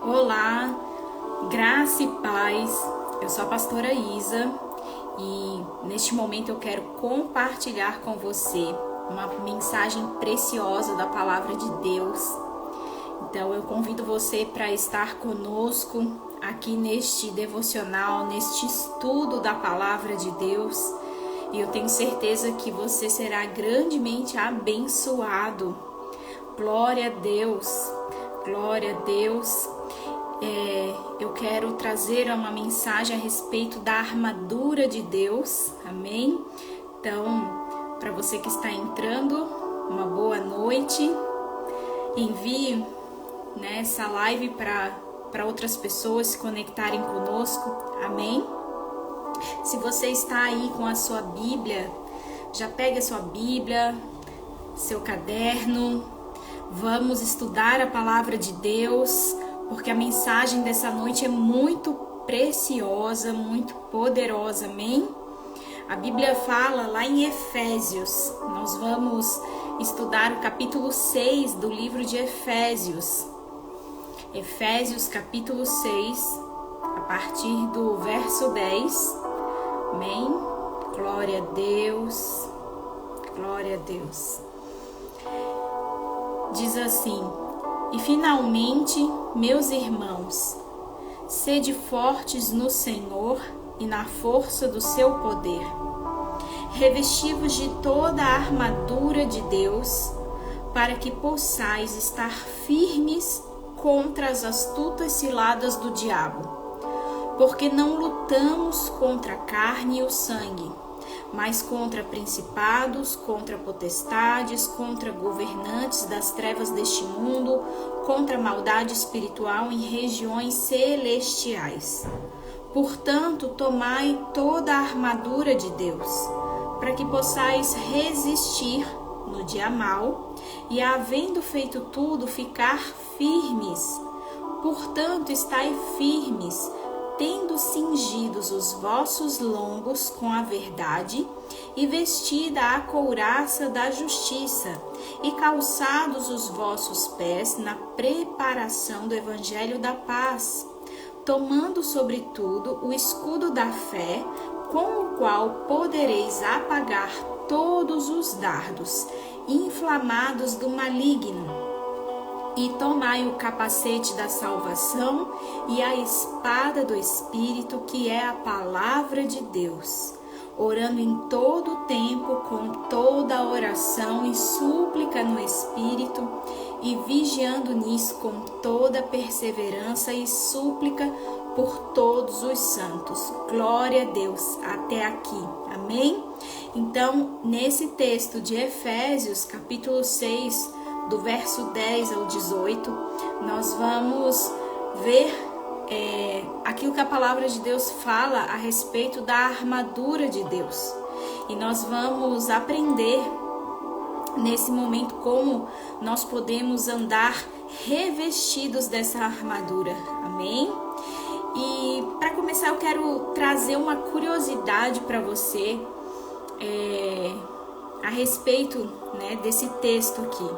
Olá, graça e paz. Eu sou a pastora Isa e neste momento eu quero compartilhar com você uma mensagem preciosa da palavra de Deus. Então eu convido você para estar conosco aqui neste devocional, neste estudo da palavra de Deus. E eu tenho certeza que você será grandemente abençoado. Glória a Deus, glória a Deus. Eu quero trazer uma mensagem a respeito da armadura de Deus, amém? Então, para você que está entrando, uma boa noite. Envie essa live para outras pessoas se conectarem conosco, amém? Se você está aí com a sua Bíblia, já pegue a sua Bíblia, seu caderno, vamos estudar a palavra de Deus, porque a mensagem dessa noite é muito preciosa, muito poderosa, amém? A Bíblia fala lá em Efésios, nós vamos estudar o capítulo 6 do livro de Efésios. Efésios capítulo 6, a partir do verso 10, amém? Glória a Deus, glória a Deus. Diz assim: e finalmente, meus irmãos, sede fortes no Senhor e na força do seu poder. Revesti-vos de toda a armadura de Deus, para que possais estar firmes contra as astutas ciladas do diabo. Porque não lutamos contra a carne e o sangue, mas contra principados, contra potestades, contra governantes das trevas deste mundo, contra a maldade espiritual em regiões celestiais. Portanto, tomai toda a armadura de Deus, para que possais resistir no dia mau, e havendo feito tudo, ficar firmes. Portanto, estai firmes, tendo cingidos os vossos lombos com a verdade, e vestida a couraça da justiça, e calçados os vossos pés na preparação do evangelho da paz, tomando sobretudo o escudo da fé, com o qual podereis apagar todos os dardos inflamados do maligno. E tomai o capacete da salvação e a espada do Espírito, que é a palavra de Deus, orando em todo o tempo com toda a oração e súplica no Espírito, e vigiando nisso com toda perseverança e súplica por todos os santos. Glória a Deus até aqui, amém? Então, nesse texto de Efésios, capítulo 6, do verso 10 ao 18, nós vamos ver aquilo que a palavra de Deus fala a respeito da armadura de Deus. E nós vamos aprender nesse momento como nós podemos andar revestidos dessa armadura, amém? E para começar eu quero trazer uma curiosidade para você a respeito desse texto aqui.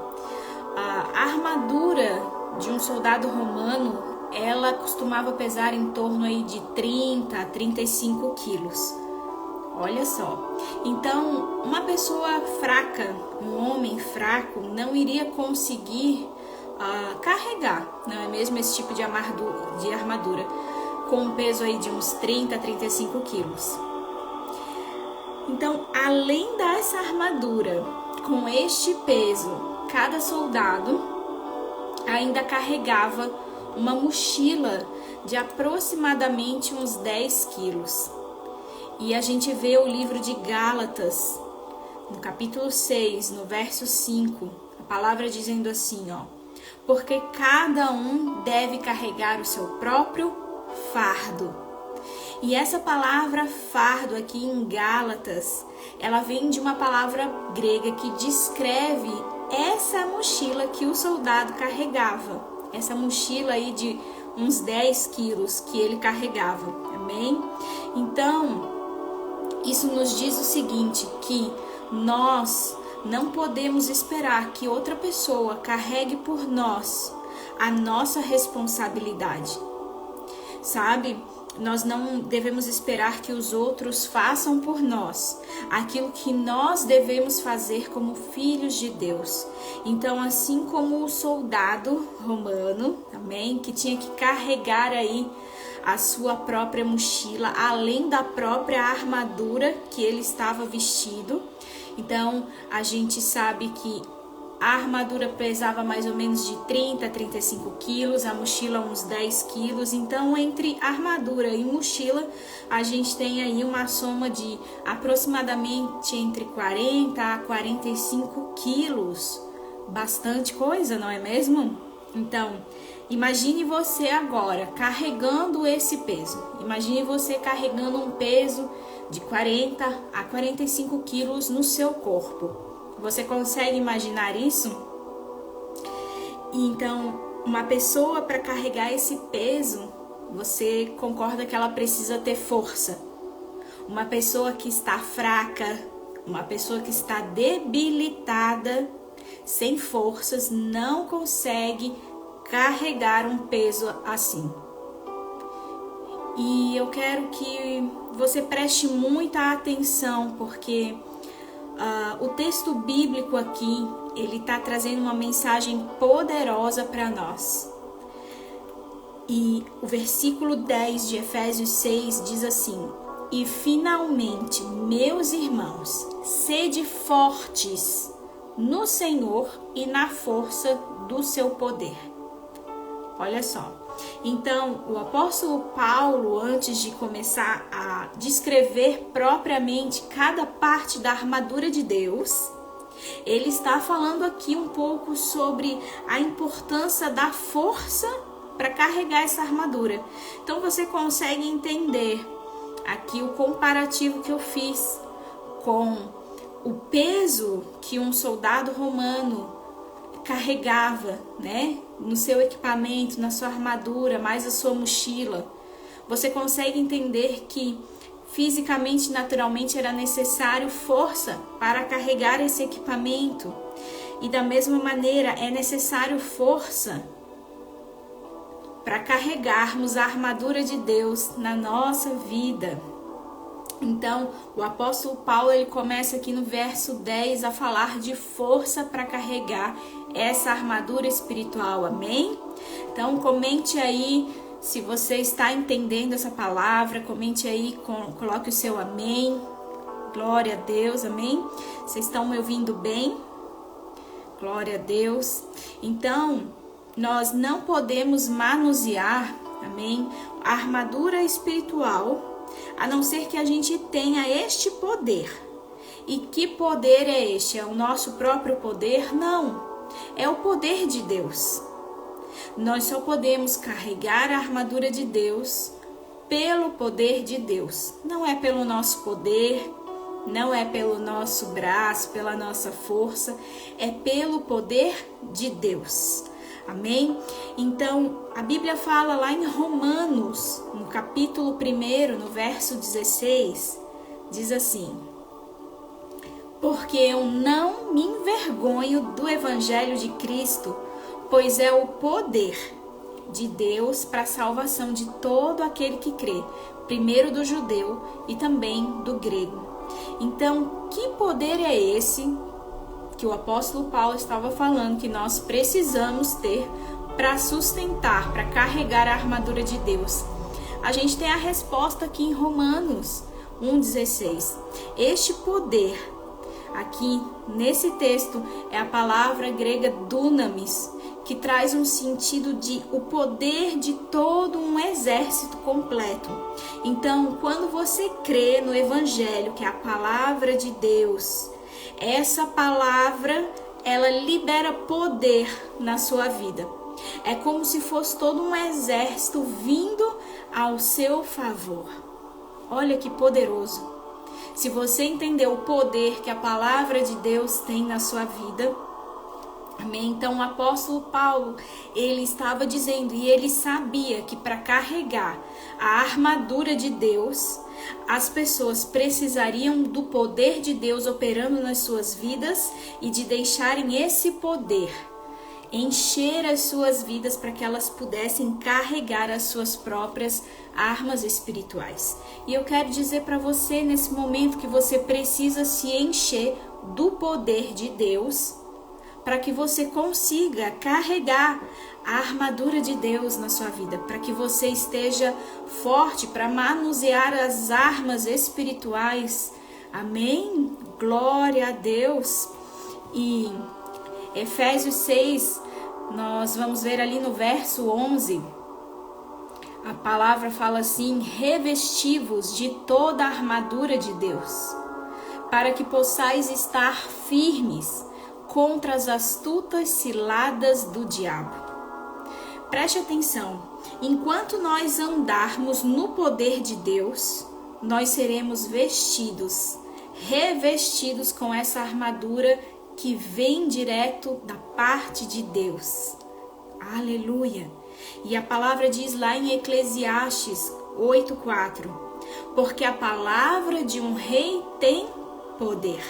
A armadura de um soldado romano, ela costumava pesar em torno aí de 30 a 35 quilos. Olha só. Então, uma pessoa fraca, um homem fraco, não iria conseguir carregar, não é mesmo, esse tipo de armadura com um peso aí de uns 30 a 35 quilos. Então, além dessa armadura, com este peso, cada soldado ainda carregava uma mochila de aproximadamente uns 10 quilos. E a gente vê o livro de Gálatas, no capítulo 6, no verso 5, a palavra dizendo assim, porque cada um deve carregar o seu próprio fardo. E essa palavra fardo aqui em Gálatas, ela vem de uma palavra grega que descreve essa mochila que o soldado carregava. Essa mochila aí de uns 10 quilos que ele carregava, amém? Então, isso nos diz o seguinte, que nós não podemos esperar que outra pessoa carregue por nós a nossa responsabilidade. Sabe? Nós não devemos esperar que os outros façam por nós aquilo que nós devemos fazer como filhos de Deus. Então, assim como o soldado romano, amém, que tinha que carregar aí a sua própria mochila, além da própria armadura que ele estava vestido. Então, a gente sabe que a armadura pesava mais ou menos de 30 a 35 quilos, a mochila uns 10 quilos. Então, entre armadura e mochila, a gente tem aí uma soma de aproximadamente entre 40 a 45 quilos. Bastante coisa, não é mesmo? Então, imagine você agora carregando esse peso. Imagine você carregando um peso de 40 a 45 quilos no seu corpo. Você consegue imaginar isso? Então, uma pessoa para carregar esse peso, você concorda que ela precisa ter força. Uma pessoa que está fraca, uma pessoa que está debilitada, sem forças, não consegue carregar um peso assim. E eu quero que você preste muita atenção, porque o texto bíblico aqui, ele está trazendo uma mensagem poderosa para nós. E o versículo 10 de Efésios 6 diz assim: e finalmente, meus irmãos, sede fortes no Senhor e na força do seu poder. Olha só. Então, o apóstolo Paulo, antes de começar a descrever propriamente cada parte da armadura de Deus, ele está falando aqui um pouco sobre a importância da força para carregar essa armadura. Então, você consegue entender aqui o comparativo que eu fiz com o peso que um soldado romano carregava, né, no seu equipamento, na sua armadura, mais a sua mochila. Você consegue entender que fisicamente, naturalmente, era necessário força para carregar esse equipamento. E da mesma maneira, é necessário força para carregarmos a armadura de Deus na nossa vida. Então, o apóstolo Paulo, ele começa aqui no verso 10 a falar de força para carregar essa armadura espiritual, amém? Então, comente aí se você está entendendo essa palavra, comente aí, coloque o seu amém, glória a Deus, amém? Vocês estão me ouvindo bem? Glória a Deus. Então, nós não podemos manusear, amém, a armadura espiritual, a não ser que a gente tenha este poder. E que poder é este? É o nosso próprio poder? Não, é o poder de Deus. Nós só podemos carregar a armadura de Deus pelo poder de Deus. Não é pelo nosso poder, não é pelo nosso braço, pela nossa força, é pelo poder de Deus. Amém? Então, a Bíblia fala lá em Romanos, no capítulo 1, no verso 16, diz assim: porque eu não me envergonho do evangelho de Cristo, pois é o poder de Deus para a salvação de todo aquele que crê, primeiro do judeu e também do grego. Então, que poder é esse que o apóstolo Paulo estava falando que nós precisamos ter para sustentar, para carregar a armadura de Deus? A gente tem a resposta aqui em Romanos 1,16. Este poder, aqui nesse texto, é a palavra grega dunamis, que traz um sentido de o poder de todo um exército completo. Então, quando você crê no evangelho, que é a palavra de Deus, essa palavra, ela libera poder na sua vida. É como se fosse todo um exército vindo ao seu favor. Olha que poderoso. Se você entender o poder que a palavra de Deus tem na sua vida, amém? Então o apóstolo Paulo, ele estava dizendo, e ele sabia que para carregar a armadura de Deus, as pessoas precisariam do poder de Deus operando nas suas vidas e de deixarem esse poder encher as suas vidas para que elas pudessem carregar as suas próprias armas espirituais. E eu quero dizer para você nesse momento que você precisa se encher do poder de Deus para que você consiga carregar a armadura de Deus na sua vida, para que você esteja forte para manusear as armas espirituais. Amém? Glória a Deus. E Efésios 6, nós vamos ver ali no verso 11, a palavra fala assim: revesti-vos de toda a armadura de Deus, para que possais estar firmes contra as astutas ciladas do diabo. Preste atenção, enquanto nós andarmos no poder de Deus, nós seremos revestidos com essa armadura que vem direto da parte de Deus. Aleluia! E a palavra diz lá em Eclesiastes 8:4, porque a palavra de um rei tem poder.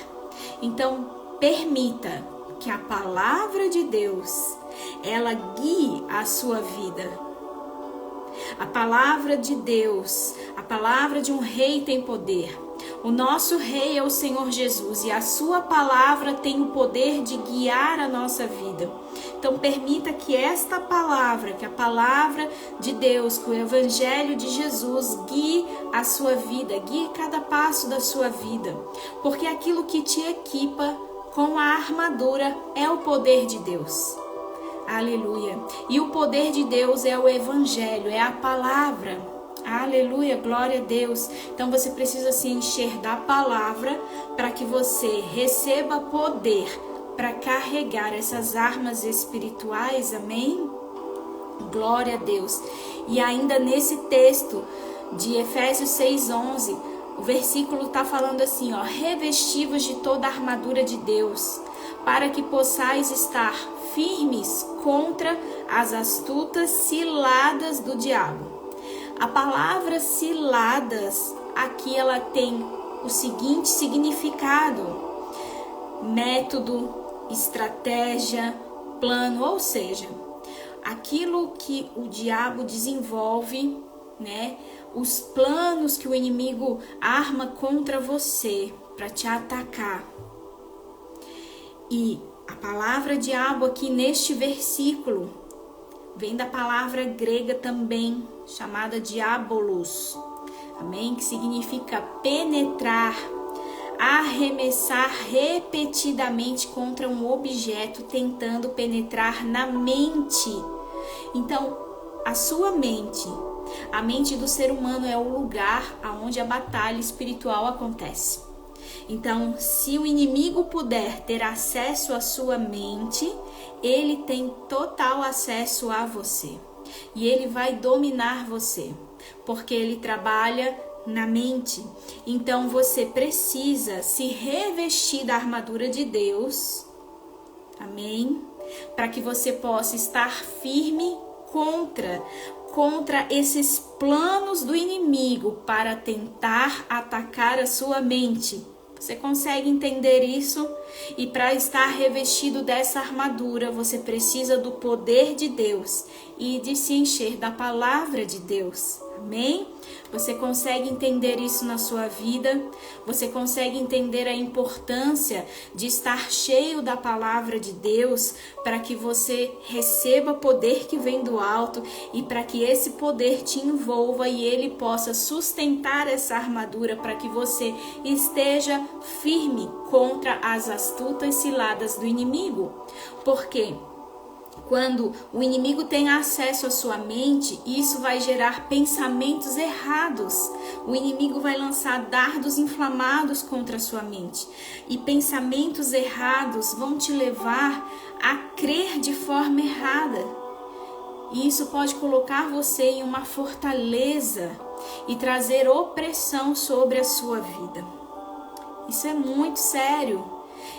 Então, permita que a palavra de Deus, ela guie a sua vida. A palavra de Deus, a palavra de um rei tem poder. O nosso rei é o Senhor Jesus e a sua palavra tem o poder de guiar a nossa vida. Então permita que esta palavra, que a palavra de Deus, que o evangelho de Jesus guie a sua vida, guie cada passo da sua vida. Porque aquilo que te equipa com a armadura é o poder de Deus. Aleluia. E o poder de Deus é o evangelho, é a palavra. Aleluia, glória a Deus. Então você precisa se encher da palavra para que você receba poder para carregar essas armas espirituais, amém? Glória a Deus. E ainda nesse texto de Efésios 6:11, o versículo está falando assim, ó: revesti-vos de toda a armadura de Deus, para que possais estar firmes contra as astutas ciladas do diabo. A palavra ciladas, aqui ela tem o seguinte significado: método, estratégia, plano, ou seja, aquilo que o diabo desenvolve, né? Os planos que o inimigo arma contra você para te atacar. E a palavra diabo aqui neste versículo vem da palavra grega também, chamada diabolos, amém? Que significa penetrar, arremessar repetidamente contra um objeto, tentando penetrar na mente. Então, a sua mente, a mente do ser humano é o lugar onde a batalha espiritual acontece. Então, se o inimigo puder ter acesso à sua mente, ele tem total acesso a você. E ele vai dominar você, porque ele trabalha na mente. Então, você precisa se revestir da armadura de Deus, amém? Para que você possa estar firme contra esses planos do inimigo para tentar atacar a sua mente. Você consegue entender isso? E para estar revestido dessa armadura, você precisa do poder de Deus e de se encher da palavra de Deus. Amém? Você consegue entender isso na sua vida? Você consegue entender a importância de estar cheio da palavra de Deus para que você receba poder que vem do alto e para que esse poder te envolva e ele possa sustentar essa armadura para que você esteja firme contra as astutas ciladas do inimigo? Porque quando o inimigo tem acesso à sua mente, isso vai gerar pensamentos errados. O inimigo vai lançar dardos inflamados contra a sua mente. E pensamentos errados vão te levar a crer de forma errada. E isso pode colocar você em uma fortaleza e trazer opressão sobre a sua vida. Isso é muito sério.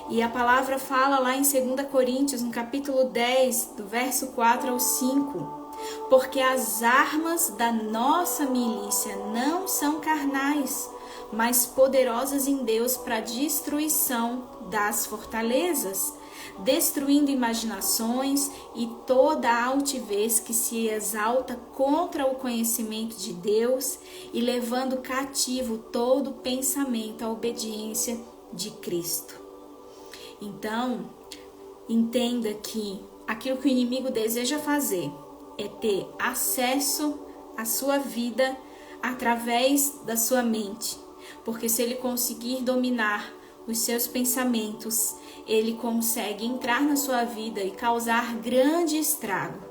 E a palavra fala lá em 2 Coríntios, no capítulo 10, do verso 4 ao 5. Porque as armas da nossa milícia não são carnais, mas poderosas em Deus para a destruição das fortalezas, destruindo imaginações e toda altivez que se exalta contra o conhecimento de Deus e levando cativo todo pensamento à obediência de Cristo. Então, entenda que aquilo que o inimigo deseja fazer é ter acesso à sua vida através da sua mente, porque se ele conseguir dominar os seus pensamentos, ele consegue entrar na sua vida e causar grande estrago.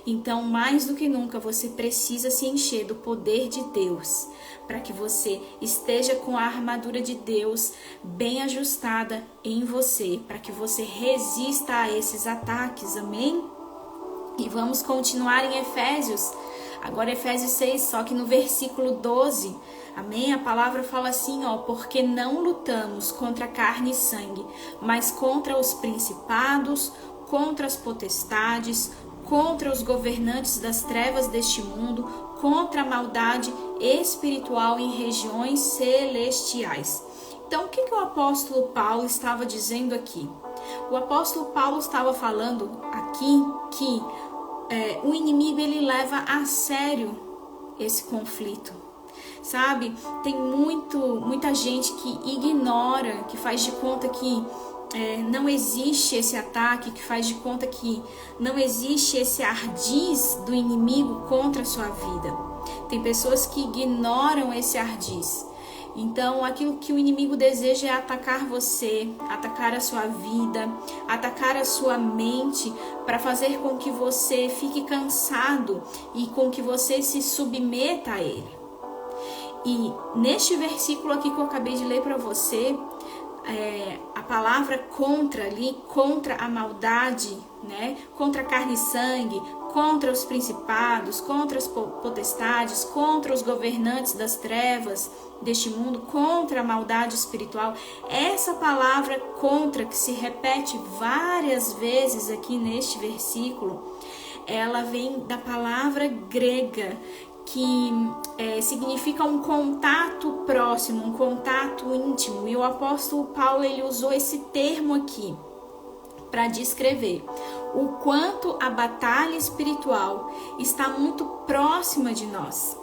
Então, mais do que nunca, você precisa se encher do poder de Deus, para que você esteja com a armadura de Deus bem ajustada em você, para que você resista a esses ataques, amém? E vamos continuar em Efésios, agora Efésios 6, só que no versículo 12, amém? A palavra fala assim, porque não lutamos contra carne e sangue, mas contra os principados, contra as potestades, contra os governantes das trevas deste mundo, contra a maldade espiritual em regiões celestiais. Então, o que o apóstolo Paulo estava dizendo aqui? O apóstolo Paulo estava falando aqui que o inimigo ele leva a sério esse conflito. Sabe, tem muita gente que ignora, que faz de conta que não existe esse ataque, que faz de conta que não existe esse ardis do inimigo contra a sua vida. Tem pessoas que ignoram esse ardis. Então, aquilo que o inimigo deseja é atacar você, atacar a sua vida, atacar a sua mente, para fazer com que você fique cansado e com que você se submeta a ele. E neste versículo aqui que eu acabei de ler para você, a palavra contra ali, contra a maldade, né? Contra a carne e sangue, contra os principados, contra as potestades, contra os governantes das trevas deste mundo, contra a maldade espiritual. Essa palavra contra, que se repete várias vezes aqui neste versículo, ela vem da palavra grega, que significa um contato próximo, um contato íntimo. E o apóstolo Paulo ele usou esse termo aqui para descrever o quanto a batalha espiritual está muito próxima de nós.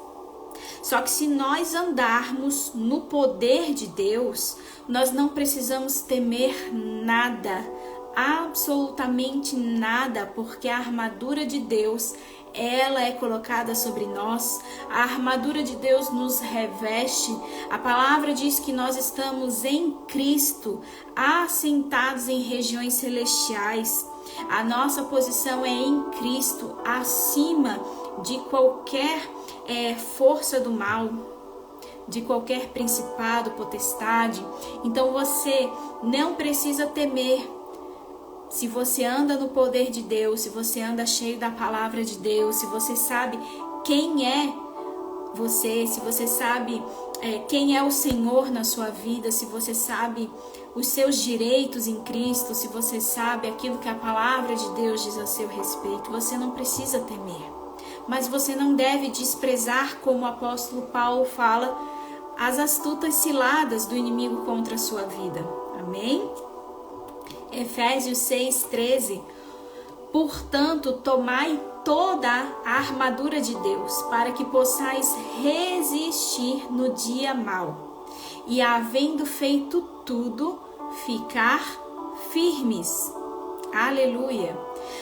Só que se nós andarmos no poder de Deus, nós não precisamos temer nada, absolutamente nada, porque a armadura de Deus ela é colocada sobre nós, a armadura de Deus nos reveste. A palavra diz que nós estamos em Cristo, assentados em regiões celestiais. A nossa posição é em Cristo, acima de qualquer força do mal, de qualquer principado, potestade. Então você não precisa temer. Se você anda no poder de Deus, se você anda cheio da palavra de Deus, se você sabe quem é você, se você sabe quem é o Senhor na sua vida, se você sabe os seus direitos em Cristo, se você sabe aquilo que a palavra de Deus diz a seu respeito, você não precisa temer. Mas você não deve desprezar, como o apóstolo Paulo fala, as astutas ciladas do inimigo contra a sua vida. Amém? Efésios 6:13. Portanto, tomai toda a armadura de Deus, para que possais resistir no dia mau, e havendo feito tudo, ficar firmes. Aleluia!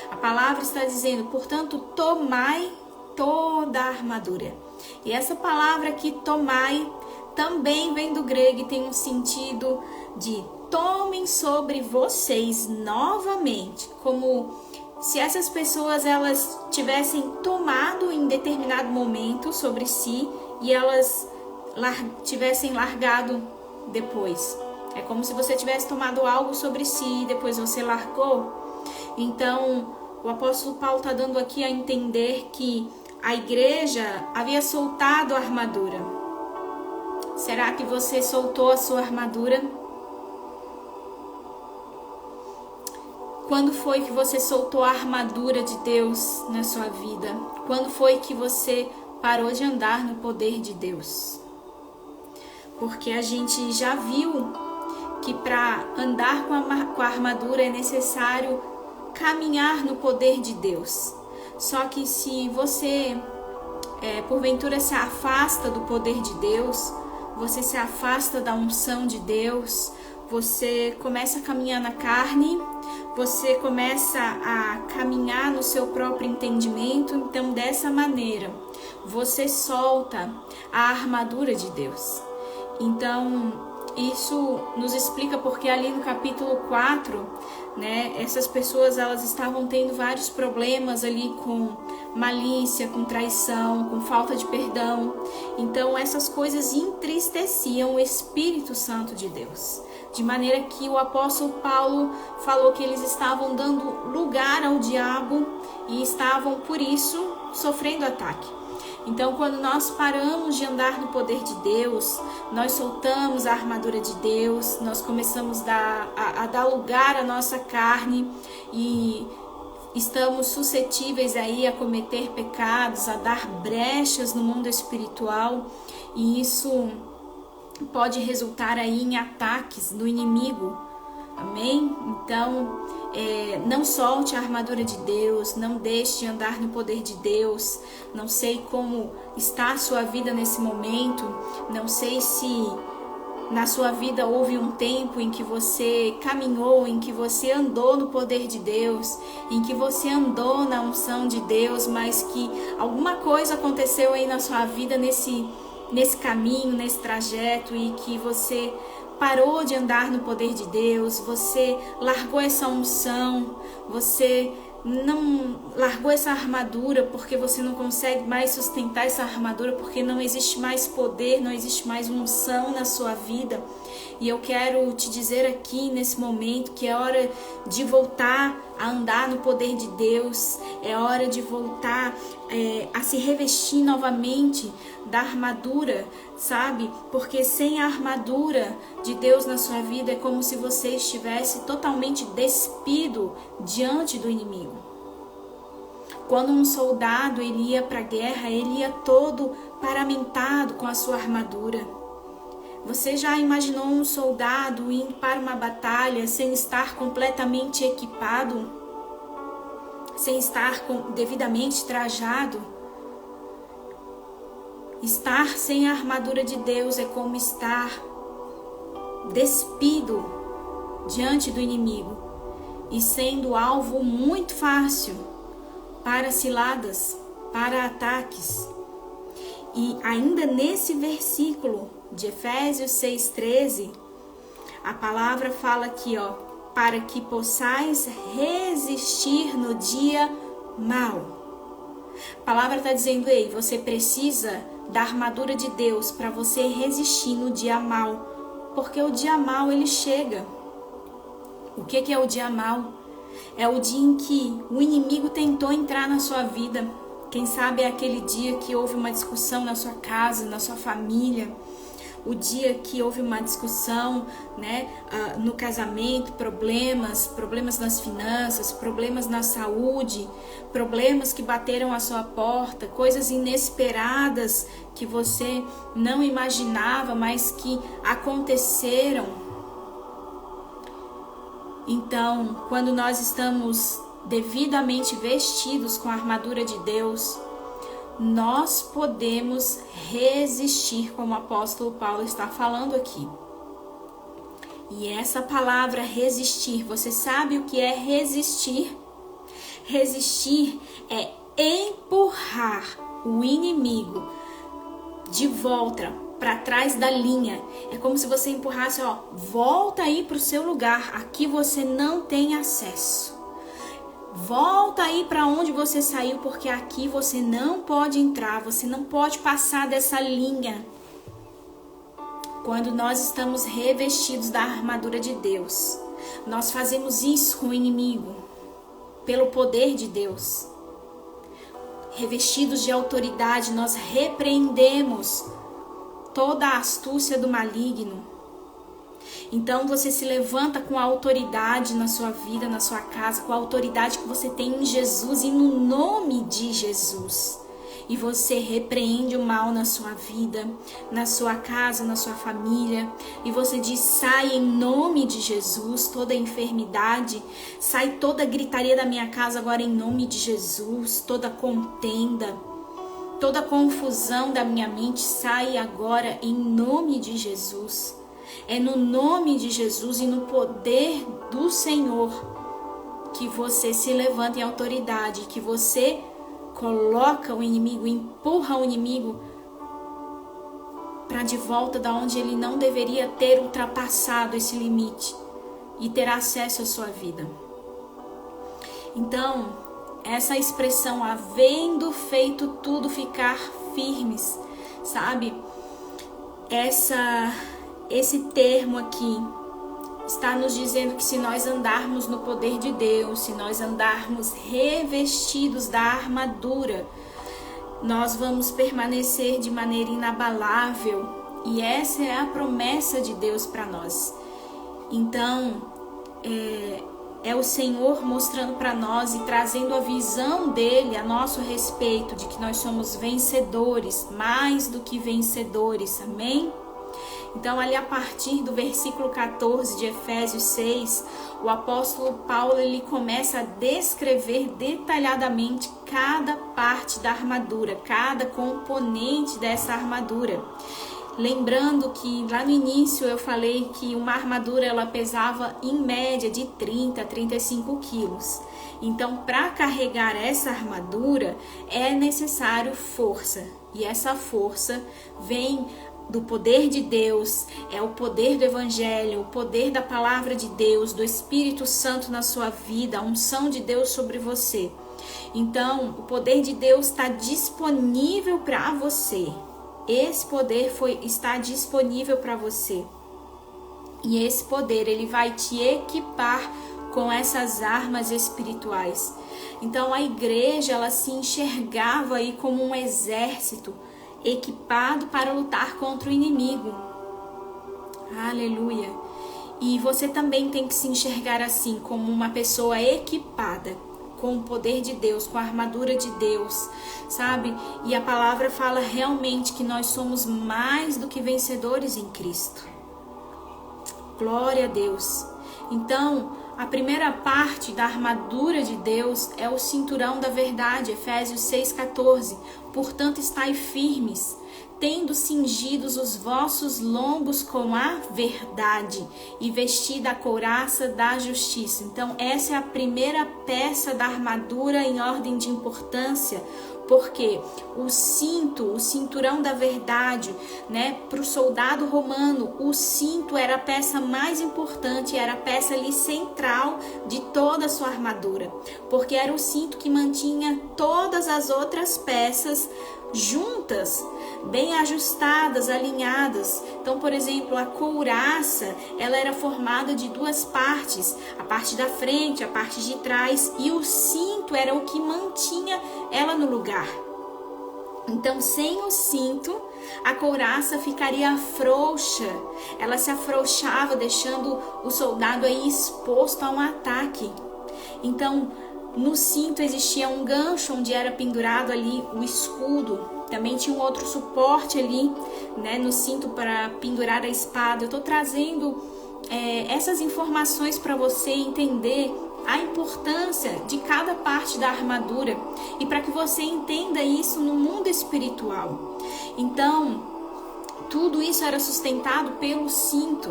A palavra está dizendo, portanto, tomai toda a armadura. E essa palavra aqui, tomai, também vem do grego e tem um sentido de tomem sobre vocês novamente, como se essas pessoas elas tivessem tomado em determinado momento sobre si e elas tivessem largado depois. É como se você tivesse tomado algo sobre si e depois você largou. Então, o apóstolo Paulo está dando aqui a entender que a igreja havia soltado a armadura. Será que você soltou a sua armadura? Quando foi que você soltou a armadura de Deus na sua vida? Quando foi que você parou de andar no poder de Deus? Porque a gente já viu que para andar com a armadura é necessário caminhar no poder de Deus. Só que se você porventura se afasta do poder de Deus, você se afasta da unção de Deus, você começa a caminhar na carne, você começa a caminhar no seu próprio entendimento. Então, dessa maneira, você solta a armadura de Deus. Então, isso nos explica porque ali no capítulo 4, né, essas pessoas elas estavam tendo vários problemas ali com malícia, com traição, com falta de perdão. Então, essas coisas entristeciam o Espírito Santo de Deus. De maneira que o apóstolo Paulo falou que eles estavam dando lugar ao diabo e estavam, por isso, sofrendo ataque. Então, quando nós paramos de andar no poder de Deus, nós soltamos a armadura de Deus, nós começamos a dar lugar à nossa carne e estamos suscetíveis aí a cometer pecados, a dar brechas no mundo espiritual, e isso pode resultar aí em ataques do inimigo. Amém? Então, não solte a armadura de Deus, não deixe de andar no poder de Deus. Não sei como está a sua vida nesse momento, não sei se na sua vida houve um tempo em que você caminhou, em que você andou no poder de Deus, em que você andou na unção de Deus, mas que alguma coisa aconteceu aí na sua vida nesse caminho, nesse trajeto, e que você parou de andar no poder de Deus, você largou essa unção, você não largou essa armadura porque você não consegue mais sustentar essa armadura, porque não existe mais poder, não existe mais unção na sua vida. E eu quero te dizer aqui nesse momento que é hora de voltar a andar no poder de Deus, é hora de voltar a se revestir novamente da armadura, sabe? Porque sem a armadura de Deus na sua vida é como se você estivesse totalmente despido diante do inimigo. Quando um soldado ele ia para a guerra, ele ia todo paramentado com a sua armadura. Você já imaginou um soldado indo para uma batalha sem estar completamente equipado? Sem estar devidamente trajado? Estar sem a armadura de Deus é como estar despido diante do inimigo e sendo alvo muito fácil para ciladas, para ataques. E ainda nesse versículo de Efésios 6,13, a palavra fala aqui, ó, para que possais resistir no dia mau. A palavra está dizendo, ei, você precisa da armadura de Deus para você resistir no dia mau, porque o dia mau ele chega. O que é o dia mau? É o dia em que o inimigo tentou entrar na sua vida. Quem sabe é aquele dia que houve uma discussão na sua casa, na sua família. O dia que houve uma discussão, né, no casamento, problemas nas finanças, problemas na saúde, problemas que bateram à sua porta, coisas inesperadas que você não imaginava, mas que aconteceram. Então, quando nós estamos devidamente vestidos com a armadura de Deus, nós podemos resistir, como o apóstolo Paulo está falando aqui. E essa palavra resistir, você sabe o que é resistir? Resistir é empurrar o inimigo de volta para trás da linha. É como se você empurrasse, ó, volta aí para o seu lugar, aqui você não tem acesso. Volta aí para onde você saiu, porque aqui você não pode entrar, você não pode passar dessa linha. Quando nós estamos revestidos da armadura de Deus, nós fazemos isso com o inimigo, pelo poder de Deus. Revestidos de autoridade, nós repreendemos toda a astúcia do maligno. Então você se levanta com a autoridade na sua vida, na sua casa, com a autoridade que você tem em Jesus e no nome de Jesus. e você repreende o mal na sua vida, na sua casa, na sua família, e você diz: sai em nome de Jesus toda enfermidade, sai toda gritaria da minha casa agora em nome de Jesus, toda contenda, toda confusão da minha mente sai agora em nome de Jesus. É no nome de Jesus e no poder do Senhor que você se levanta em autoridade, que você coloca o inimigo, empurra o inimigo para de volta da onde ele não deveria ter ultrapassado esse limite e ter acesso à sua vida. Então, essa expressão, havendo feito tudo, ficar firmes, sabe? Esse termo aqui está nos dizendo que se nós andarmos no poder de Deus, se nós andarmos revestidos da armadura, nós vamos permanecer de maneira inabalável, e essa é a promessa de Deus para nós. Então, é o Senhor mostrando para nós e trazendo a visão dele a nosso respeito, de que nós somos vencedores, mais do que vencedores, amém? Então, ali a partir do versículo 14 de Efésios 6, o apóstolo Paulo ele começa a descrever detalhadamente cada parte da armadura, cada componente dessa armadura. Lembrando que lá no início eu falei que uma armadura ela pesava em média de 30 a 35 quilos. Então, para carregar essa armadura é necessário força. E essa força vem do poder de Deus, é o poder do Evangelho, o poder da palavra de Deus, do Espírito Santo na sua vida, a unção de Deus sobre você. Então, o poder de Deus está disponível para você. Esse poder está disponível para você. E esse poder, ele vai te equipar com essas armas espirituais. Então, a igreja, ela se enxergava aí como um exército equipado para lutar contra o inimigo. Aleluia. E você também tem que se enxergar assim, como uma pessoa equipada com o poder de Deus, com a armadura de Deus, sabe? E a palavra fala realmente que nós somos mais do que vencedores em Cristo. Glória a Deus. Então, a primeira parte da armadura de Deus é o cinturão da verdade, Efésios 6,14. Portanto, estai firmes, tendo cingidos os vossos lombos com a verdade e vestida a couraça da justiça. Então, essa é a primeira peça da armadura em ordem de importância, porque o cinto, o cinturão da verdade, né, para o soldado romano, o cinto era a peça mais importante, era a peça ali central de toda a sua armadura, porque era o cinto que mantinha todas as outras peças juntas, bem ajustadas, alinhadas. Então, por exemplo, a couraça, ela era formada de duas partes, a parte da frente, a parte de trás, e o cinto era o que mantinha ela no lugar. Então, sem o cinto, a couraça ficaria frouxa, ela se afrouxava, deixando o soldado aí exposto a um ataque. Então, no cinto existia um gancho onde era pendurado ali o escudo. Também tinha um outro suporte ali, né, no cinto para pendurar a espada. Eu estou trazendo essas informações para você entender a importância de cada parte da armadura e para que você entenda isso no mundo espiritual. Então, tudo isso era sustentado pelo cinto.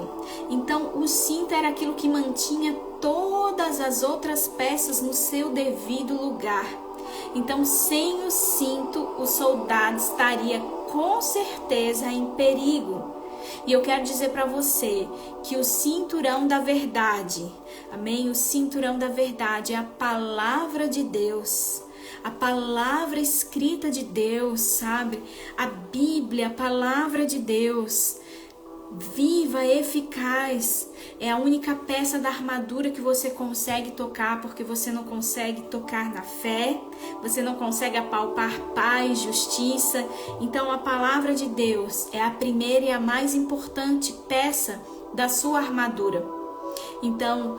Então, o cinto era aquilo que mantinha todas as outras peças no seu devido lugar. Então, sem o cinto, o soldado estaria com certeza em perigo. E eu quero dizer para você que o cinturão da verdade, amém? O cinturão da verdade é a palavra de Deus. A palavra escrita de Deus, sabe? A Bíblia, a palavra de Deus, viva, eficaz. É a única peça da armadura que você consegue tocar, porque você não consegue tocar na fé, você não consegue apalpar paz, justiça. Então a palavra de Deus é a primeira e a mais importante peça da sua armadura. Então,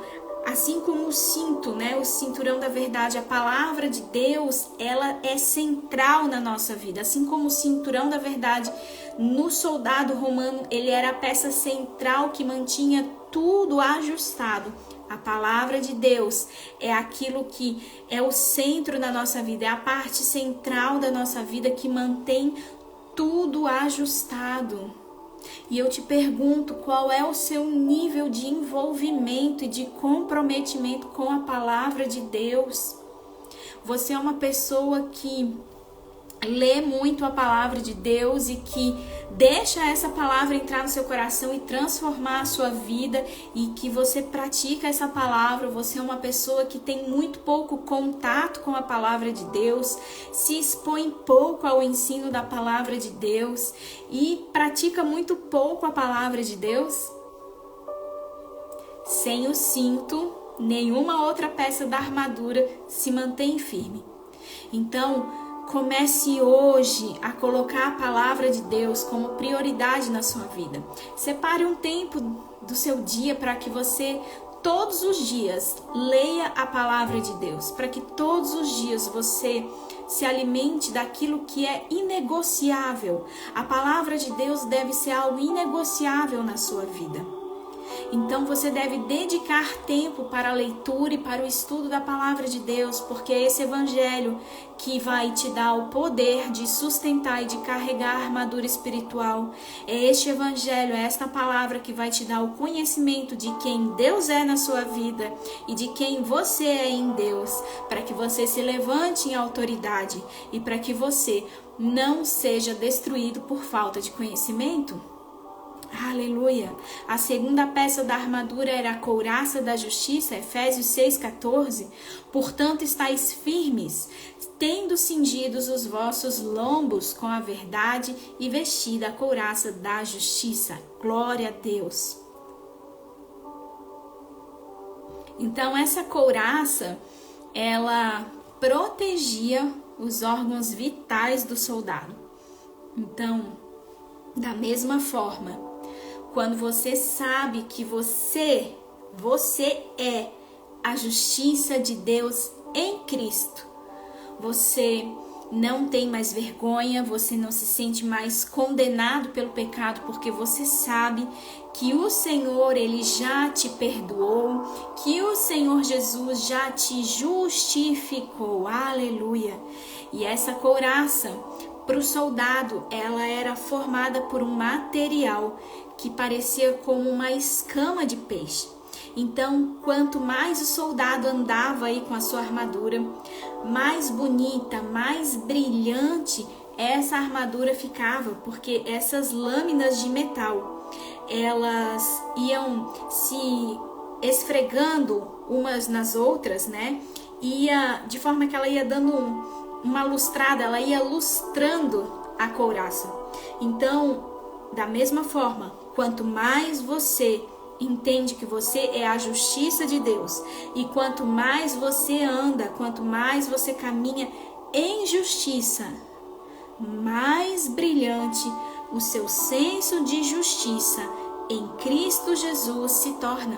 Assim como o cinto, né, o cinturão da verdade, a palavra de Deus, ela é central na nossa vida. Assim como o cinturão da verdade no soldado romano, ele era a peça central que mantinha tudo ajustado. A palavra de Deus é aquilo que é o centro da nossa vida, é a parte central da nossa vida que mantém tudo ajustado. E eu te pergunto, qual é o seu nível de envolvimento e de comprometimento com a palavra de Deus? Você é uma pessoa que lê muito a palavra de Deus e que deixa essa palavra entrar no seu coração e transformar a sua vida, e que você pratica essa palavra? Você é uma pessoa que tem muito pouco contato com a palavra de Deus, se expõe pouco ao ensino da palavra de Deus e pratica muito pouco a palavra de Deus? Sem o cinto, nenhuma outra peça da armadura se mantém firme. Então, comece hoje a colocar a palavra de Deus como prioridade na sua vida. Separe um tempo do seu dia para que você, todos os dias, leia a palavra de Deus. Para que todos os dias você se alimente daquilo que é inegociável. A palavra de Deus deve ser algo inegociável na sua vida. Então você deve dedicar tempo para a leitura e para o estudo da palavra de Deus, porque é esse evangelho que vai te dar o poder de sustentar e de carregar a armadura espiritual. É este evangelho, é esta palavra que vai te dar o conhecimento de quem Deus é na sua vida e de quem você é em Deus, para que você se levante em autoridade e para que você não seja destruído por falta de conhecimento. Aleluia! A segunda peça da armadura era a couraça da justiça, Efésios 6,14. Portanto, estáis firmes, tendo cingidos os vossos lombos com a verdade e vestida a couraça da justiça. Glória a Deus! Então, essa couraça, ela protegia os órgãos vitais do soldado. Então, da mesma forma, quando você sabe que você é a justiça de Deus em Cristo, você não tem mais vergonha, você não se sente mais condenado pelo pecado, porque você sabe que o Senhor, Ele já te perdoou, que o Senhor Jesus já te justificou. Aleluia! E essa couraça, para o soldado, ela era formada por um material que parecia como uma escama de peixe. Então, quanto mais o soldado andava aí com a sua armadura, mais bonita, mais brilhante essa armadura ficava, porque essas lâminas de metal, elas iam se esfregando umas nas outras, né? De forma que ela ia dando uma lustrada, ela ia lustrando a couraça. Então, da mesma forma, quanto mais você entende que você é a justiça de Deus, e quanto mais você anda, quanto mais você caminha em justiça, mais brilhante o seu senso de justiça em Cristo Jesus se torna.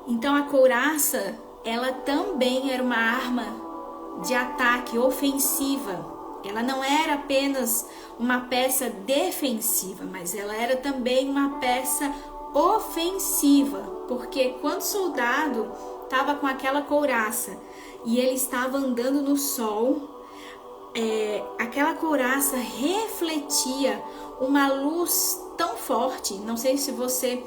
Então a couraça, ela também era uma arma de ataque ofensiva. Ela não era apenas uma peça defensiva, mas ela era também uma peça ofensiva, porque quando o soldado estava com aquela couraça e ele estava andando no sol, aquela couraça refletia uma luz tão forte. Não sei se você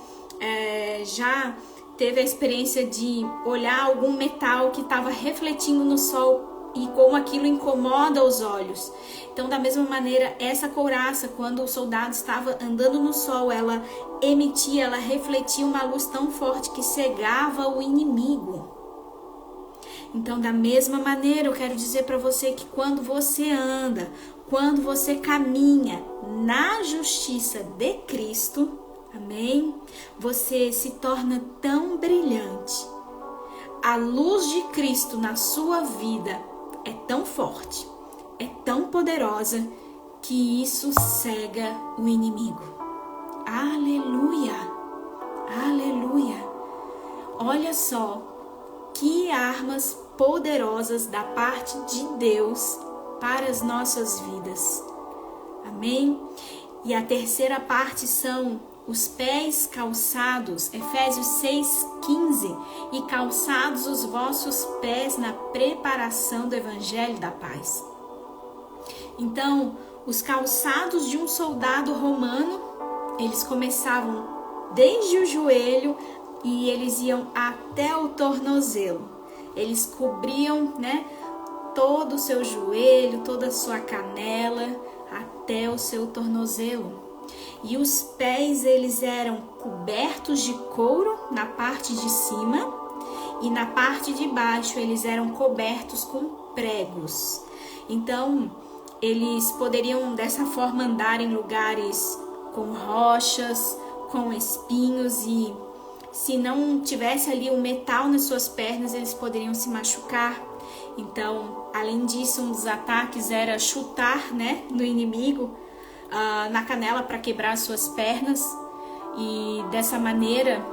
já teve a experiência de olhar algum metal que estava refletindo no sol e como aquilo incomoda os olhos. Então, da mesma maneira, essa couraça, quando o soldado estava andando no sol, ela refletia uma luz tão forte que cegava o inimigo. Então, da mesma maneira, eu quero dizer para você que quando você anda, quando você caminha na justiça de Cristo, amém? Você se torna tão brilhante. A luz de Cristo na sua vida é tão forte, é tão poderosa, que isso cega o inimigo. Aleluia! Aleluia! Olha só que armas poderosas da parte de Deus para as nossas vidas. Amém? E a terceira parte são os pés calçados, Efésios 6:15, e calçados os vossos pés na preparação do evangelho da paz. Então, os calçados de um soldado romano, eles começavam desde o joelho e eles iam até o tornozelo. Eles cobriam, todo o seu joelho, toda a sua canela, até o seu tornozelo. E os pés, eles eram cobertos de couro na parte de cima e na parte de baixo eles eram cobertos com pregos. Então, eles poderiam dessa forma andar em lugares com rochas, com espinhos, e se não tivesse ali um metal nas suas pernas, eles poderiam se machucar. Então, além disso, um dos ataques era chutar, no inimigo, na canela, para quebrar as suas pernas. E dessa maneira,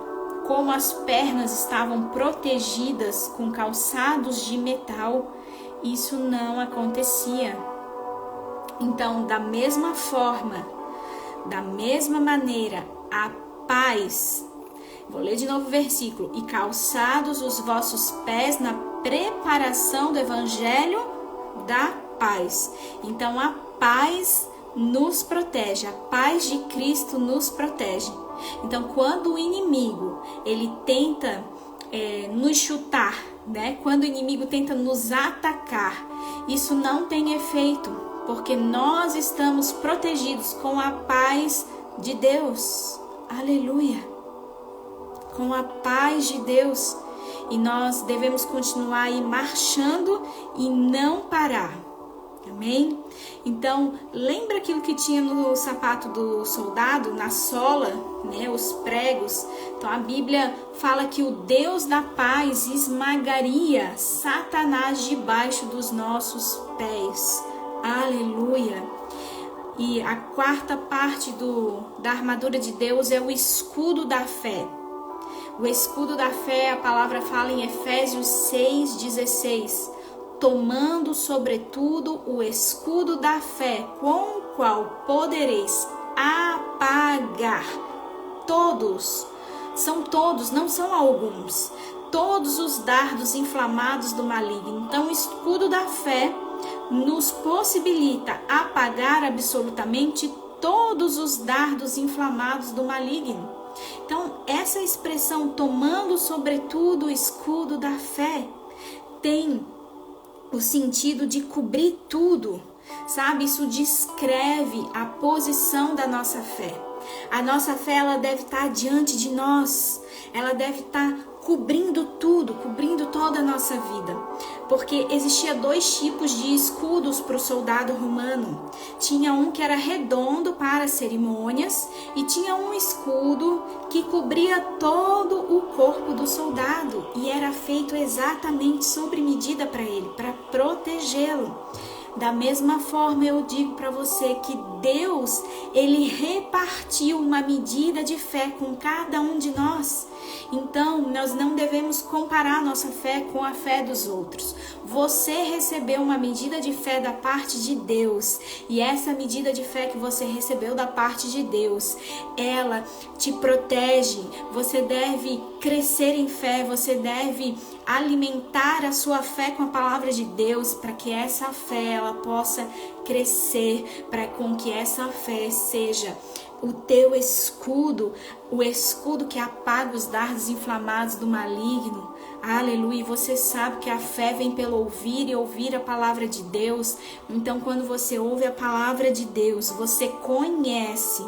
como as pernas estavam protegidas com calçados de metal, isso não acontecia. Então, da mesma forma, da mesma maneira, a paz, vou ler de novo o versículo, e calçados os vossos pés na preparação do evangelho da paz. Então, a paz nos protege, a paz de Cristo nos protege. Então, quando o inimigo, ele tenta nos chutar, quando o inimigo tenta nos atacar, isso não tem efeito, porque nós estamos protegidos com a paz de Deus. Aleluia! Com a paz de Deus. E nós devemos continuar aí marchando e não parar. Amém? Então, lembra aquilo que tinha no sapato do soldado, na sola, os pregos? Então, a Bíblia fala que o Deus da paz esmagaria Satanás debaixo dos nossos pés. Aleluia! E a quarta parte da armadura de Deus é o escudo da fé. O escudo da fé, a palavra fala em Efésios 6:16, tomando sobretudo o escudo da fé, com o qual podereis apagar todos, são todos, não são alguns, todos os dardos inflamados do maligno. Então, o escudo da fé nos possibilita apagar absolutamente todos os dardos inflamados do maligno. Então, essa expressão, tomando sobretudo o escudo da fé, tem o sentido de cobrir tudo, sabe? Isso descreve a posição da nossa fé. A nossa fé, ela deve estar diante de nós, ela deve estar cobrindo tudo, cobrindo toda a nossa vida. Porque existia 2 tipos de escudos para o soldado romano. Tinha um que era redondo para cerimônias e tinha um escudo que cobria todo o corpo do soldado e era feito exatamente sobre medida para ele, para protegê-lo. Da mesma forma, eu digo para você que Deus, ele repartiu uma medida de fé com cada um de nós. Então, nós não devemos comparar nossa fé com a fé dos outros. Você recebeu uma medida de fé da parte de Deus, e essa medida de fé que você recebeu da parte de Deus, ela te protege. Você deve crescer em fé, você deve alimentar a sua fé com a palavra de Deus, para que essa fé ela possa crescer, para com que essa fé seja o teu escudo, o escudo que apaga os dardos inflamados do maligno. Aleluia! E você sabe que a fé vem pelo ouvir e ouvir a palavra de Deus. Então, quando você ouve a palavra de Deus, você conhece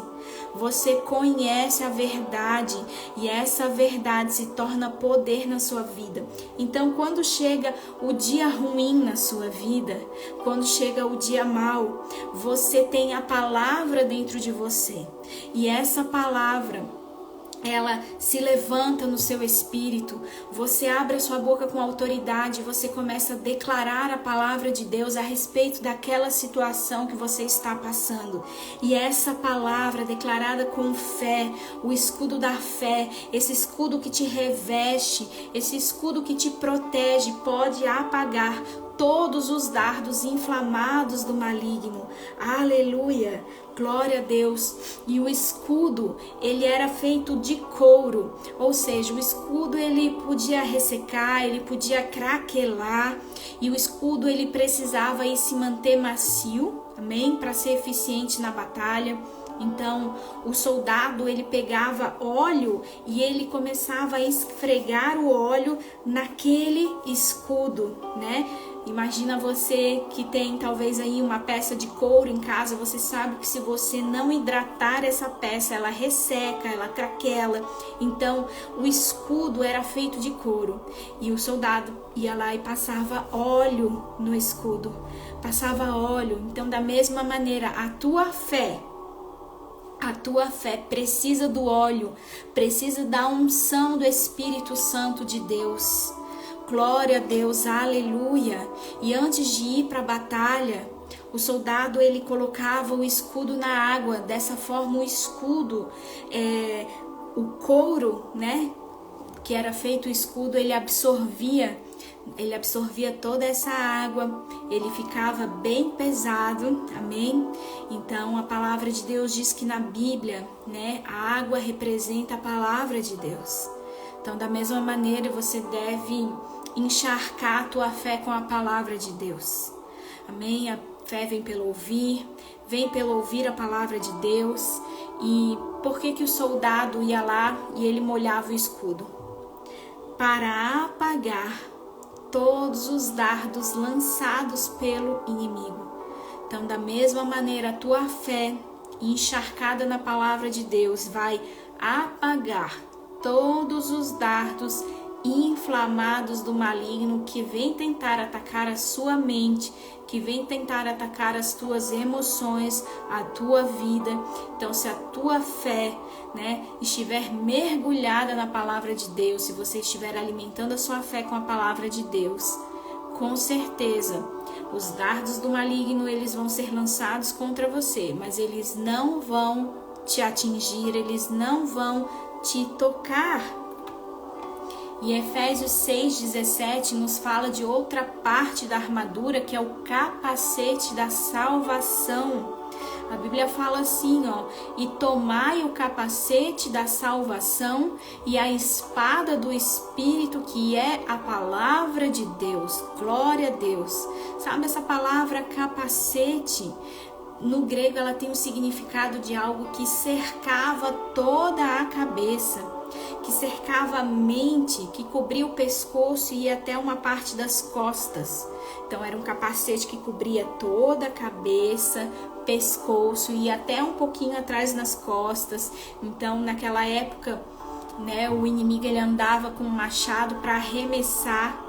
a verdade, e essa verdade se torna poder na sua vida. Então, quando chega o dia ruim na sua vida, quando chega o dia mau, você tem a palavra dentro de você. E essa palavra, ela se levanta no seu espírito, você abre a sua boca com autoridade, você começa a declarar a palavra de Deus a respeito daquela situação que você está passando. E essa palavra declarada com fé, o escudo da fé, esse escudo que te reveste, esse escudo que te protege, pode apagar todos os dardos inflamados do maligno. Aleluia! Glória a Deus. E o escudo, ele era feito de couro, ou seja, o escudo ele podia ressecar, ele podia craquelar, e o escudo ele precisava aí se manter macio, amém? Para ser eficiente na batalha. Então, o soldado, ele pegava óleo e ele começava a esfregar o óleo naquele escudo, né? Imagina você que tem talvez aí uma peça de couro em casa, você sabe que se você não hidratar essa peça, ela resseca, ela craquela. Então, o escudo era feito de couro e o soldado ia lá e passava óleo no escudo, passava óleo. Então, da mesma maneira, a tua fé precisa do óleo, precisa da unção do Espírito Santo de Deus. Glória a Deus, aleluia. E antes de ir para a batalha, o soldado ele colocava o escudo na água. Dessa forma o escudo, o couro, né, que era feito o escudo, ele absorvia toda essa água, ele ficava bem pesado, amém? Então a palavra de Deus diz que na Bíblia, né, a água representa a palavra de Deus. Então da mesma maneira você deve encharcar a tua fé com a palavra de Deus, amém? A fé vem pelo ouvir a palavra de Deus. E por que o soldado ia lá e ele molhava o escudo? Para apagar todos os dardos lançados pelo inimigo. Então, da mesma maneira, a tua fé encharcada na palavra de Deus vai apagar todos os dardos inflamados do maligno que vem tentar atacar a sua mente, que vem tentar atacar as tuas emoções, a tua vida. Então, se a tua fé, né, estiver mergulhada na palavra de Deus, se você estiver alimentando a sua fé com a palavra de Deus, com certeza os dardos do maligno eles vão ser lançados contra você, mas eles não vão te atingir, eles não vão te tocar. E Efésios 6,17 nos fala de outra parte da armadura, que é o capacete da salvação. A Bíblia fala assim, e tomai o capacete da salvação e a espada do Espírito, que é a palavra de Deus. Glória a Deus. Sabe essa palavra capacete? No grego ela tem o significado de algo que cercava toda a cabeça, que cercava a mente, que cobria o pescoço e ia até uma parte das costas. Então era um capacete que cobria toda a cabeça, pescoço e até um pouquinho atrás nas costas. Então naquela época, né, o inimigo ele andava com um machado para arremessar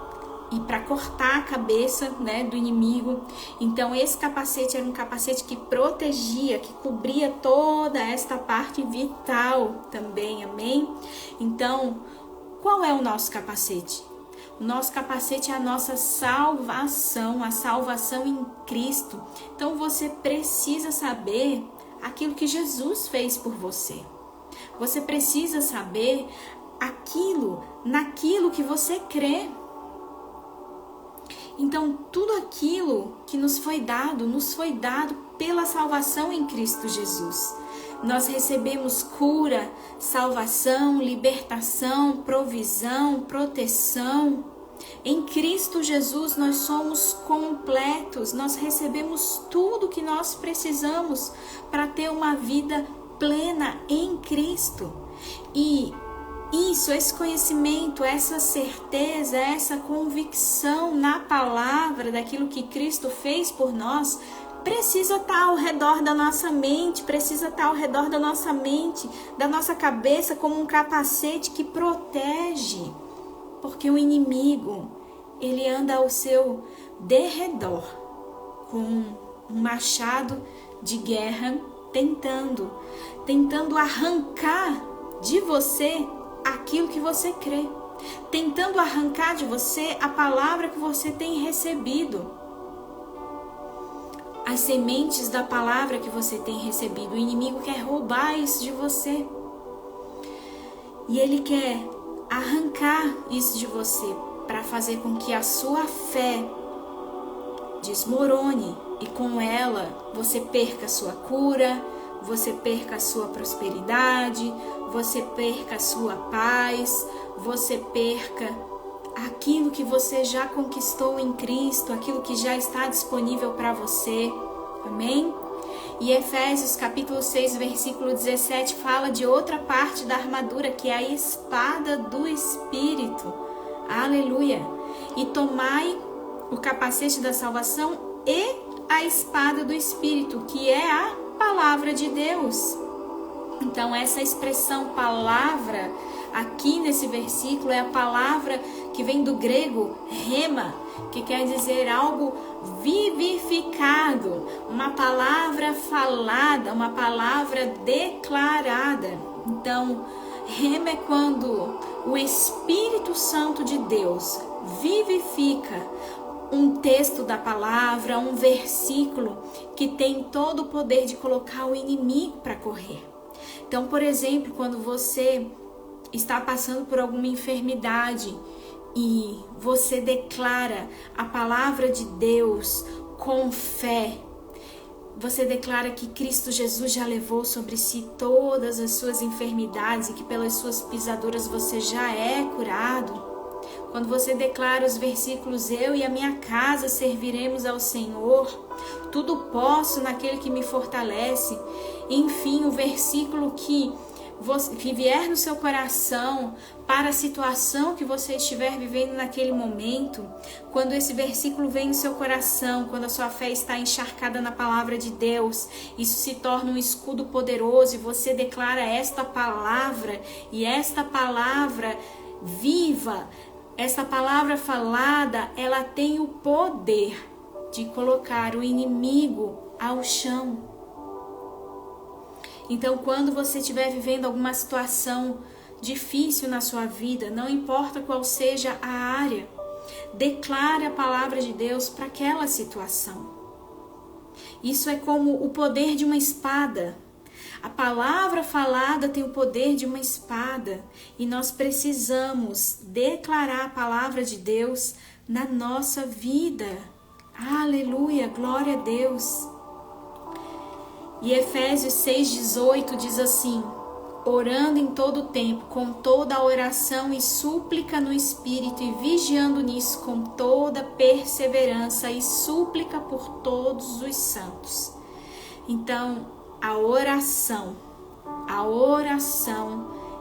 e para cortar a cabeça, né, do inimigo. Então esse capacete era um capacete que protegia, que cobria toda esta parte vital também, amém? Então, qual é o nosso capacete? O nosso capacete é a nossa salvação, a salvação em Cristo. Então você precisa saber aquilo que Jesus fez por você. Você precisa saber naquilo que você crê. Então, tudo aquilo que nos foi dado pela salvação em Cristo Jesus. Nós recebemos cura, salvação, libertação, provisão, proteção. Em Cristo Jesus nós somos completos, nós recebemos tudo que nós precisamos para ter uma vida plena em Cristo. E esse conhecimento, essa certeza, essa convicção na palavra daquilo que Cristo fez por nós, precisa estar ao redor da nossa mente, da nossa cabeça, como um capacete que protege. Porque o inimigo, ele anda ao seu derredor com um machado de guerra, tentando arrancar de você aquilo que você crê, tentando arrancar de você a palavra que você tem recebido, as sementes da palavra que você tem recebido. O inimigo quer roubar isso de você e ele quer arrancar isso de você para fazer com que a sua fé desmorone e com ela você perca a sua cura, você perca a sua prosperidade, você perca a sua paz, você perca aquilo que você já conquistou em Cristo, aquilo que já está disponível para você. Amém? E Efésios capítulo 6, versículo 17 fala de outra parte da armadura, que é a espada do Espírito. Aleluia! E tomai o capacete da salvação e a espada do Espírito, que é a palavra de Deus. Então essa expressão palavra aqui nesse versículo é a palavra que vem do grego rema, que quer dizer algo vivificado, uma palavra falada, uma palavra declarada. Então, rema é quando o Espírito Santo de Deus vivifica um texto da palavra, um versículo que tem todo o poder de colocar o inimigo para correr. Então, por exemplo, quando você está passando por alguma enfermidade e você declara a palavra de Deus com fé, você declara que Cristo Jesus já levou sobre si todas as suas enfermidades e que pelas suas pisaduras você já é curado. Quando você declara os versículos, eu e a minha casa serviremos ao Senhor, tudo posso naquele que me fortalece. Enfim, o versículo que vier no seu coração para a situação que você estiver vivendo naquele momento, quando esse versículo vem no seu coração, quando a sua fé está encharcada na palavra de Deus, isso se torna um escudo poderoso e você declara esta palavra, e esta palavra viva, essa palavra falada, ela tem o poder de colocar o inimigo ao chão. Então, quando você estiver vivendo alguma situação difícil na sua vida, não importa qual seja a área, declare a palavra de Deus para aquela situação. Isso é como o poder de uma espada. A palavra falada tem o poder de uma espada e nós precisamos declarar a palavra de Deus na nossa vida. Aleluia, glória a Deus. E Efésios 6,18 diz assim: orando em todo o tempo, com toda a oração e súplica no Espírito, e vigiando nisso com toda perseverança e súplica por todos os santos. Então, a oração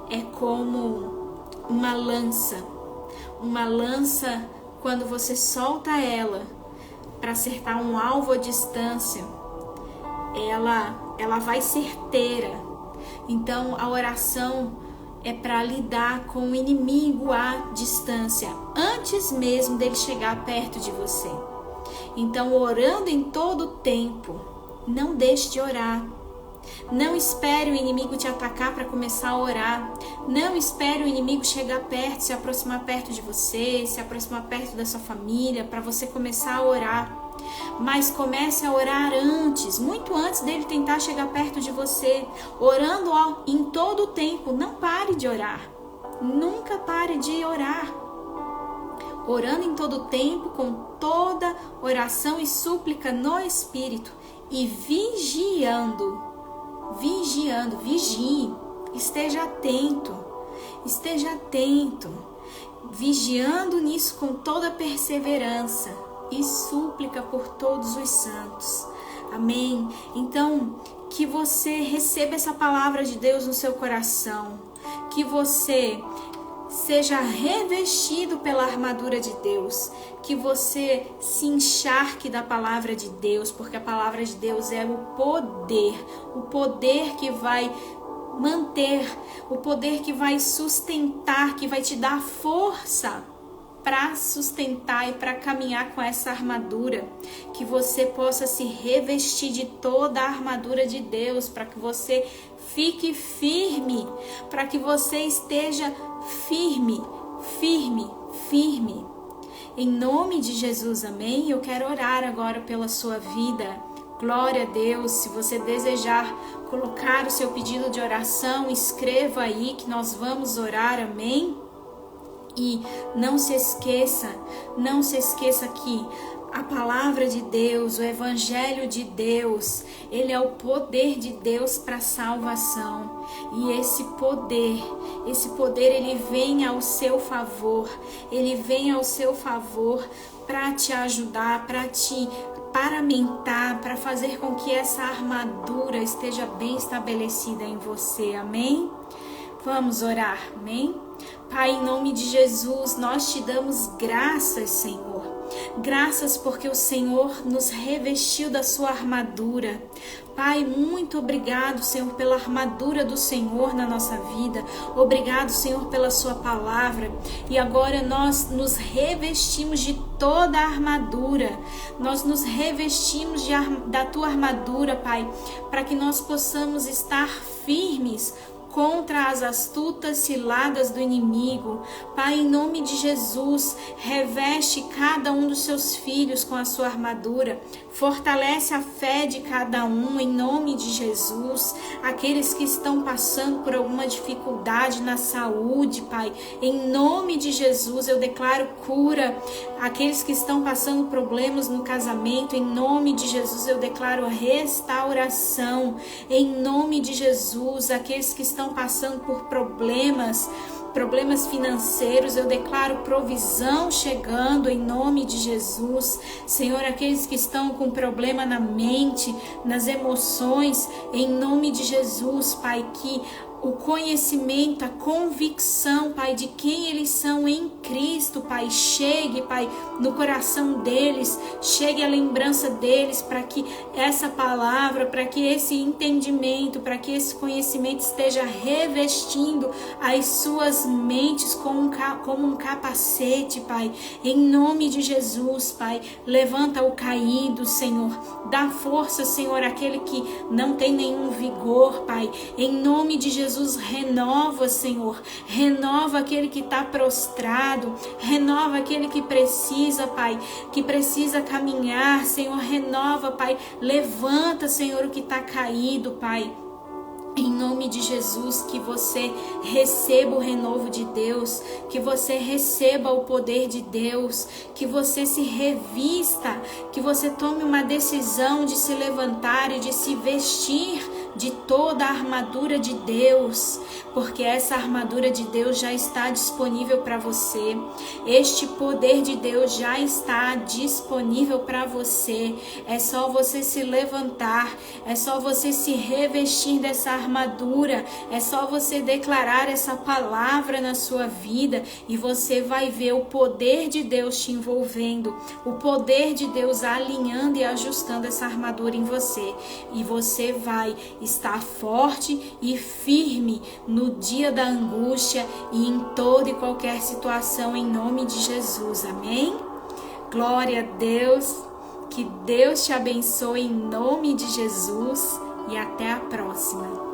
é como uma lança. Uma lança, quando você solta ela para acertar um alvo à distância, ela vai certeira. Então, a oração é para lidar com o inimigo à distância, antes mesmo dele chegar perto de você. Então, orando em todo o tempo, não deixe de orar. Não espere o inimigo te atacar para começar a orar. Não espere o inimigo chegar perto, se aproximar perto de você, se aproximar perto da sua família, para você começar a orar. Mas comece a orar antes, muito antes dele tentar chegar perto de você. Orando em todo o tempo, não pare de orar. Nunca pare de orar. Orando em todo o tempo, com toda oração e súplica no Espírito. E vigie, esteja atento, vigiando nisso com toda perseverança e súplica por todos os santos. Amém? Então, que você receba essa palavra de Deus no seu coração, que você seja revestido pela armadura de Deus, que você se encharque da palavra de Deus, porque a palavra de Deus é o poder que vai manter, o poder que vai sustentar, que vai te dar força para sustentar e para caminhar com essa armadura, que você possa se revestir de toda a armadura de Deus, para que você fique firme, para que você esteja firme, firme, firme. Em nome de Jesus, amém? Eu quero orar agora pela sua vida. Glória a Deus. Se você desejar colocar o seu pedido de oração, escreva aí que nós vamos orar, amém? E não se esqueça que a palavra de Deus, o evangelho de Deus, ele é o poder de Deus para a salvação. E esse poder ele vem ao seu favor, para te ajudar, para te paramentar, para fazer com que essa armadura esteja bem estabelecida em você, amém? Vamos orar, amém? Pai, em nome de Jesus, nós te damos graças, Senhor. Graças porque o Senhor nos revestiu da sua armadura. Pai, muito obrigado, Senhor, pela armadura do Senhor na nossa vida. Obrigado, Senhor, pela sua palavra. E agora nós nos revestimos de toda a armadura. Nós nos revestimos da tua armadura, Pai, para que nós possamos estar firmes contra as astutas ciladas do inimigo. Pai, em nome de Jesus, reveste cada um dos seus filhos com a sua armadura. Fortalece a fé de cada um, em nome de Jesus. Aqueles que estão passando por alguma dificuldade na saúde, Pai, em nome de Jesus, eu declaro cura. Aqueles que estão passando problemas no casamento, em nome de Jesus, eu declaro restauração. Em nome de Jesus, aqueles que estão passando por problemas financeiros, eu declaro provisão chegando em nome de Jesus. Senhor, aqueles que estão com problema na mente, nas emoções, em nome de Jesus, Pai, que o conhecimento, a convicção, Pai, de quem eles são em Cristo, Pai, chegue, Pai, no coração deles, chegue a lembrança deles, para que essa palavra, para que esse entendimento, para que esse conhecimento esteja revestindo as suas mentes como um capacete, Pai, em nome de Jesus, Pai. Levanta o caído, Senhor, dá força, Senhor, àquele que não tem nenhum vigor, Pai, em nome de Jesus. Renova, Senhor, renova aquele que está prostrado, renova aquele que precisa, Pai, que precisa caminhar, Senhor, renova, Pai, levanta, Senhor, o que está caído, Pai. Em nome de Jesus, que você receba o renovo de Deus, que você receba o poder de Deus, que você se revista, que você tome uma decisão de se levantar e de se vestir de toda a armadura de Deus, porque essa armadura de Deus já está disponível para você. Este poder de Deus já está disponível para você. É só você se levantar, é só você se revestir dessa armadura, é só você declarar essa palavra na sua vida e você vai ver o poder de Deus te envolvendo, o poder de Deus alinhando e ajustando essa armadura em você, e você vai estar forte e firme no dia da angústia e em toda e qualquer situação, em nome de Jesus, amém? Glória a Deus, que Deus te abençoe em nome de Jesus e até a próxima.